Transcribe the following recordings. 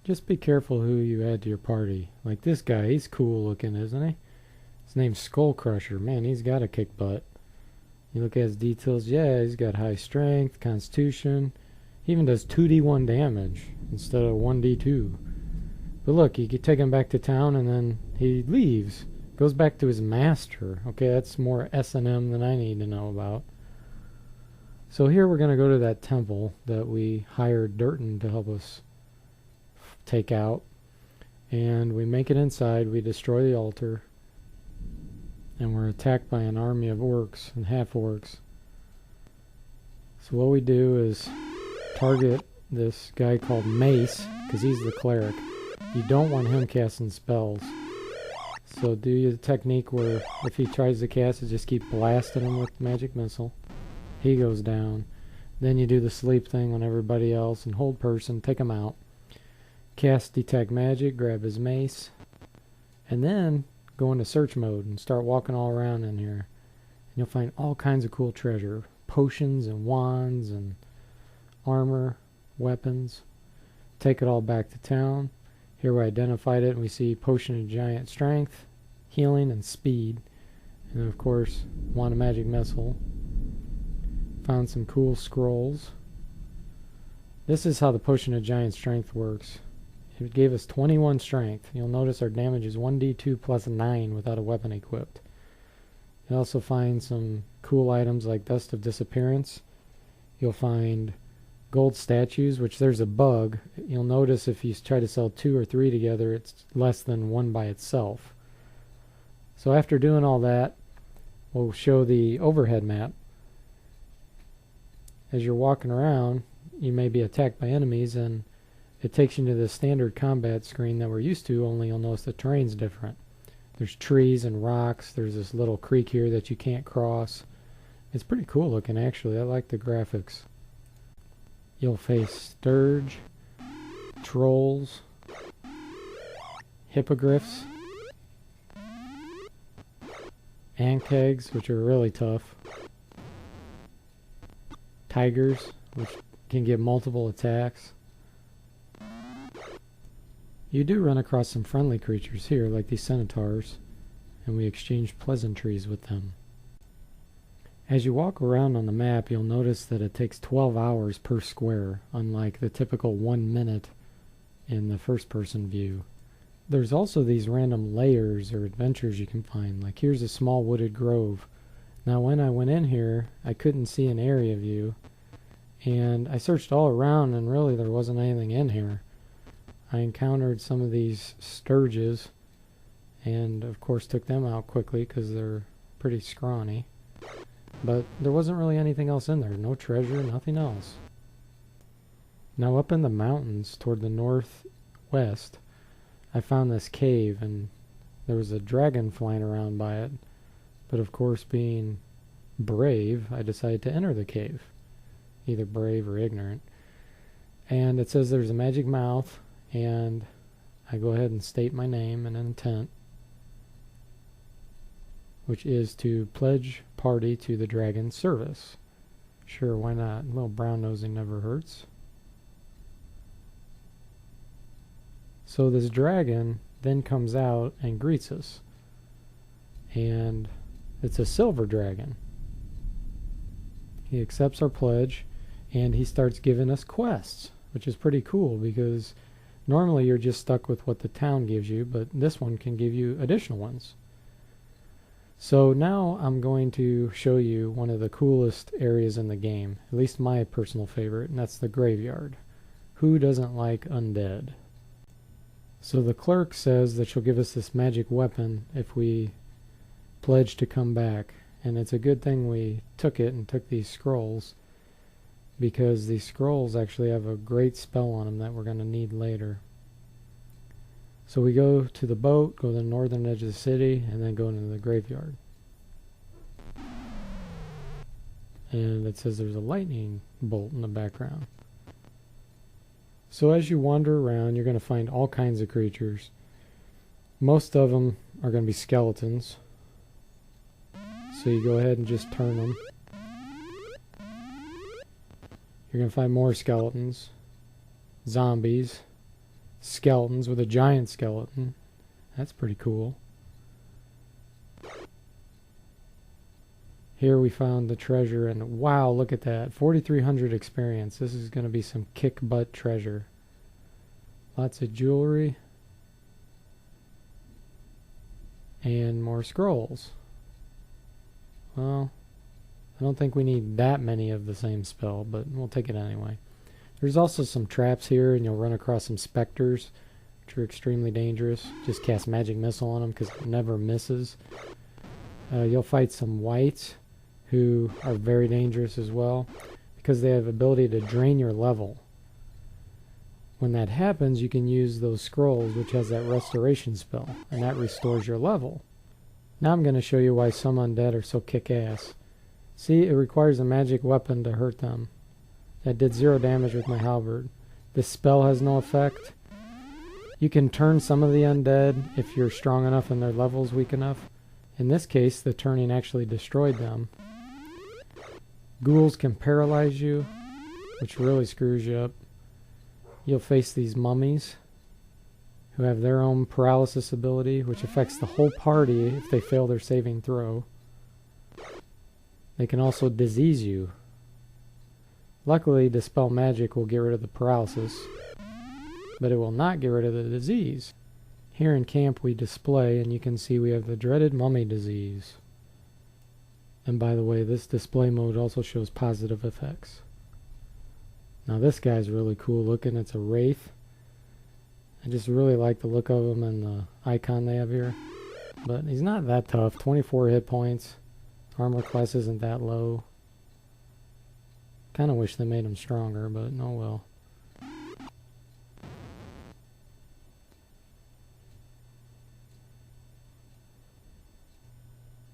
Just be careful who you add to your party. Like this guy, he's cool looking, isn't he? His name's Skull Crusher. Man, he's got to kick butt. You look at his details, yeah, he's got high strength, constitution. He even does 2d1 damage instead of 1d2. But look, you could take him back to town and then he leaves. Goes back to his master. Okay, that's more S&M than I need to know about. So here we're going to go to that temple that we hired Durton to help us take out. And we make it inside, we destroy the altar. And we're attacked by an army of orcs and half-orcs. So what we do is target this guy called Mace, because he's the cleric. You don't want him casting spells. So do the technique where if he tries to cast it, just keep blasting him with magic missile. He goes down. Then you do the sleep thing on everybody else and hold person, take him out. Cast detect magic, grab his mace, and then go into search mode and start walking all around in here. And you'll find all kinds of cool treasure. Potions and wands and armor, weapons. Take it all back to town. Here we identified it and we see potion of giant strength, healing, and speed. And of course, wand of magic missile. Found some cool scrolls. This is how the potion of giant strength works. It gave us 21 strength. You'll notice our damage is 1d2 plus 9 without a weapon equipped. You'll also find some cool items like Dust of Disappearance. You'll find gold statues, which there's a bug. You'll notice if you try to sell 2 or 3 together, it's less than 1 by itself. So after doing all that, we'll show the overhead map. As you're walking around, you may be attacked by enemies, and it takes you to the standard combat screen that we're used to, only you'll notice the terrain's different. There's trees and rocks. There's this little creek here that you can't cross. It's pretty cool looking, actually. I like the graphics. You'll face sturge, trolls, hippogriffs, ankegs, which are really tough, tigers, which can get multiple attacks. You do run across some friendly creatures here, like these centaurs, and we exchange pleasantries with them. As you walk around on the map, you'll notice that it takes 12 hours per square, unlike the typical 1 minute in the first-person view. There's also these random layers or adventures you can find, like here's a small wooded grove. Now when I went in here, I couldn't see an area view, and I searched all around and really there wasn't anything in here. I encountered some of these sturges and of course took them out quickly because they're pretty scrawny. But there wasn't really anything else in there. No treasure, nothing else. Now up in the mountains toward the northwest, I found this cave and there was a dragon flying around by it. But of course, being brave, I decided to enter the cave. Either brave or ignorant. And it says there's a magic mouth, and I go ahead and state my name and intent, which is to pledge party to the dragon's service. Sure, why not? A little brown nosing never hurts. So this dragon then comes out and greets us. And it's a silver dragon. He accepts our pledge and he starts giving us quests, which is pretty cool because normally you're just stuck with what the town gives you, but this one can give you additional ones. So now I'm going to show you one of the coolest areas in the game, at least my personal favorite, and that's the graveyard. Who doesn't like undead? So the clerk says that she'll give us this magic weapon if we pledge to come back, and it's a good thing we took it and took these scrolls, because these scrolls actually have a great spell on them that we're going to need later. So we go to the boat, go to the northern edge of the city, and then go into the graveyard. And it says there's a lightning bolt in the background. So as you wander around, you're going to find all kinds of creatures. Most of them are going to be skeletons. So you go ahead and just turn them. You're going to find more skeletons, zombies, skeletons with a giant skeleton. That's pretty cool. Here we found the treasure, and wow, look at that. 4,300 experience. This is going to be some kick-butt treasure. Lots of jewelry. And more scrolls. Well, I don't think we need that many of the same spell, but we'll take it anyway. There's also some traps here, and you'll run across some specters, which are extremely dangerous. Just cast magic missile on them because it never misses. You'll fight some wights, who are very dangerous as well, because they have the ability to drain your level. When that happens, you can use those scrolls, which has that restoration spell, and that restores your level. Now I'm going to show you why some undead are so kick-ass. See, it requires a magic weapon to hurt them. That did 0 damage with my halberd. This spell has no effect. You can turn some of the undead if you're strong enough and their level's weak enough. In this case, the turning actually destroyed them. Ghouls can paralyze you, which really screws you up. You'll face these mummies, who have their own paralysis ability, which affects the whole party if they fail their saving throw. They can also disease you. Luckily, Dispel Magic will get rid of the paralysis, but it will not get rid of the disease. Here in camp we display, and you can see we have the dreaded mummy disease. And by the way, this display mode also shows positive effects. Now this guy's really cool looking. It's a wraith. I just really like the look of him and the icon they have here. But he's not that tough. 24 hit points. Armor class isn't that low. Kind of wish they made him stronger, but oh well.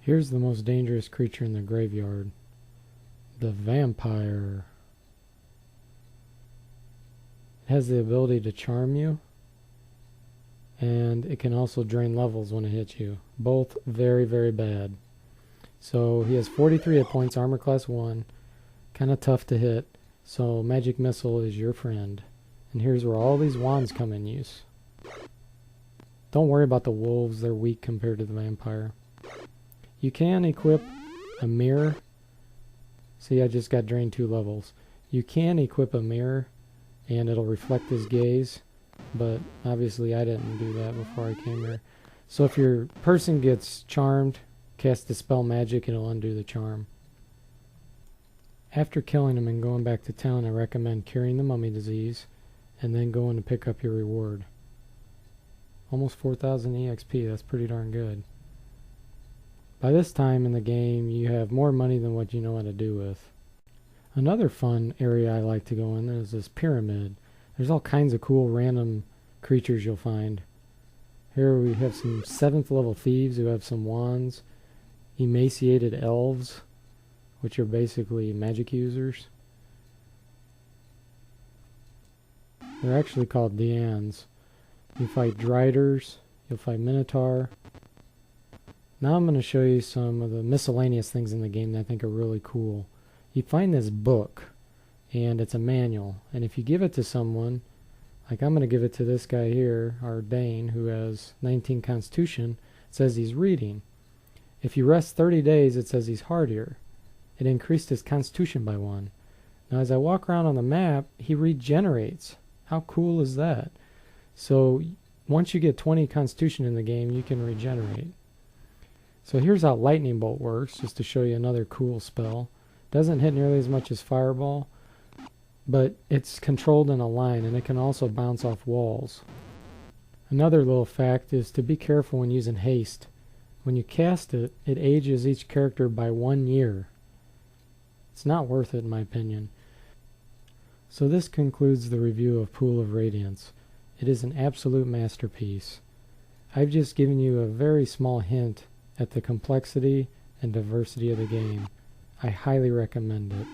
Here's the most dangerous creature in the graveyard. The vampire. It has the ability to charm you, and it can also drain levels when it hits you. Both very, very bad. So he has 43 hit points, armor class 1. Kind of tough to hit, so magic missile is your friend. And here's where all these wands come in use. Don't worry about the wolves, they're weak compared to the vampire. You can equip a mirror. See, I just got drained 2 levels. You can equip a mirror, and it'll reflect his gaze, but obviously I didn't do that before I came here. So if your person gets charmed, cast Dispel Magic, it'll undo the charm. After killing him and going back to town, I recommend curing the mummy disease, and then going to pick up your reward. Almost 4,000 EXP, that's pretty darn good. By this time in the game, you have more money than what you know how to do with. Another fun area I like to go in is this pyramid. There's all kinds of cool random creatures you'll find. Here we have some 7th level thieves who have some wands. Emaciated elves, which are basically magic users. They're actually called Deans. You fight Driders, you'll fight Minotaur. Now I'm going to show you some of the miscellaneous things in the game that I think are really cool. You find this book, and it's a manual, and if you give it to someone, like I'm going to give it to this guy here, our Dane, who has 19 Constitution, it says he's reading. If you rest 30 days, it says he's hardier. It increased his Constitution by 1. Now as I walk around on the map, he regenerates. How cool is that? So once you get 20 Constitution in the game, you can regenerate. So here's how Lightning Bolt works, just to show you another cool spell. Doesn't hit nearly as much as Fireball, but it's controlled in a line, and it can also bounce off walls. Another little fact is to be careful when using haste. When you cast it, it ages each character by 1 year. It's not worth it in my opinion. So this concludes the review of Pool of Radiance. It is an absolute masterpiece. I've just given you a very small hint at the complexity and diversity of the game. I highly recommend it.